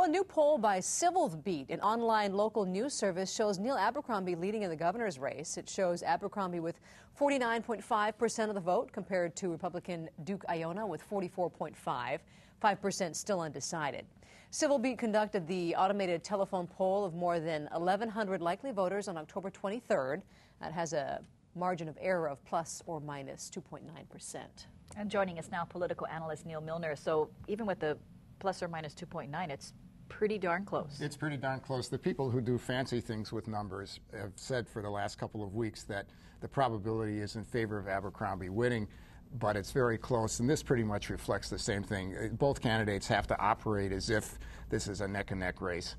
Well, a new poll by Civil Beat, an online local news service, shows Neal Abercrombie leading in the governor's race. It shows Abercrombie with 49.5% of the vote compared to Republican Duke Aiona with 44.5%, 5% still undecided. Civil Beat conducted the automated telephone poll of more than 1,100 likely voters on October 23rd. That has a margin of error of plus or minus 2.9%. And joining us now, political analyst Neal Milner. So even with the plus or minus 2.9, it's pretty darn close. It's pretty darn close. The people who do fancy things with numbers have said for the last couple of weeks that the probability is in favor of Abercrombie winning, but it's very close, and this pretty much reflects the same thing. Both candidates have to operate as if this is a neck-and-neck race.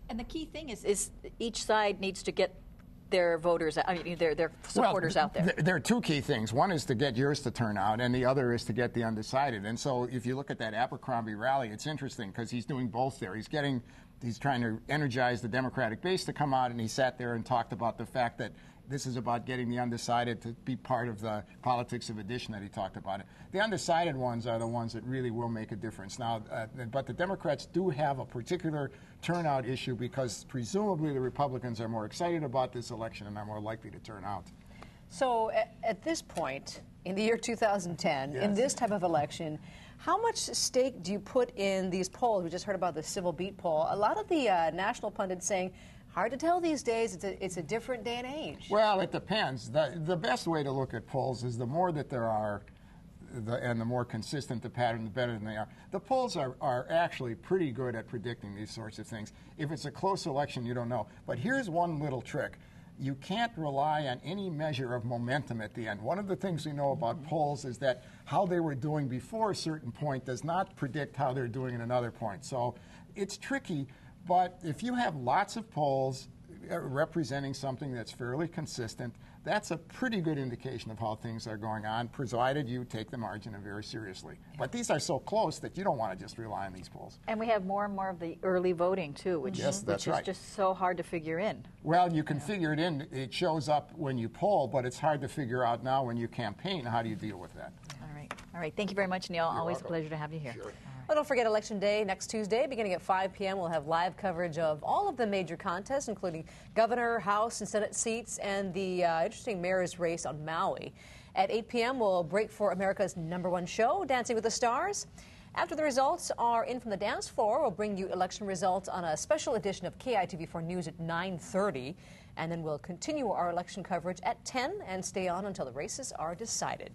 And the key thing is each side needs to get their voters, their supporters out there. There are two key things. One is to get yours to turn out, and the other is to get the undecided. And so if you look at that Abercrombie rally, it's interesting because he's doing both there. He's trying to energize the Democratic base to come out, and he sat there and talked about the fact that this is about getting the undecided to be part of the politics of addition that he talked about. The undecided ones are the ones that really will make a difference. Now, but the Democrats do have a particular turnout issue because presumably the Republicans are more excited about this election and are more likely to turn out. So at this point, in the year 2010, yes, in this type of election, how much stake do you put in these polls? We just heard about the Civil Beat poll. A lot of the national pundits saying, hard to tell these days. It's a different day and age. Well, it depends. The best way to look at polls is the more that there are, and the more consistent the pattern, the better than they are. The polls are actually pretty good at predicting these sorts of things. If it's a close election, you don't know. But here's one little trick. You can't rely on any measure of momentum at the end. One of the things we know about polls is that how they were doing before a certain point does not predict how they're doing at another point. So it's tricky. But if you have lots of polls representing something that's fairly consistent, that's a pretty good indication of how things are going on, provided you take the margin very seriously. But these are so close that you don't want to just rely on these polls. And we have more and more of the early voting, too, which is just so hard to figure in. Well, you can figure it in. It shows up when you poll, but it's hard to figure out now when you campaign. How do you deal with that? All right. Thank you very much, Neal. You're Always welcome. a pleasure to have you here. Sure. Well, don't forget Election Day next Tuesday, beginning at 5 p.m. We'll have live coverage of all of the major contests, including governor, House, and Senate seats, and the interesting mayor's race on Maui. At 8 p.m., we'll break for America's #1 show, Dancing with the Stars. After the results are in from the dance floor, we'll bring you election results on a special edition of KITV4 News at 9:30. And then we'll continue our election coverage at 10 and stay on until the races are decided.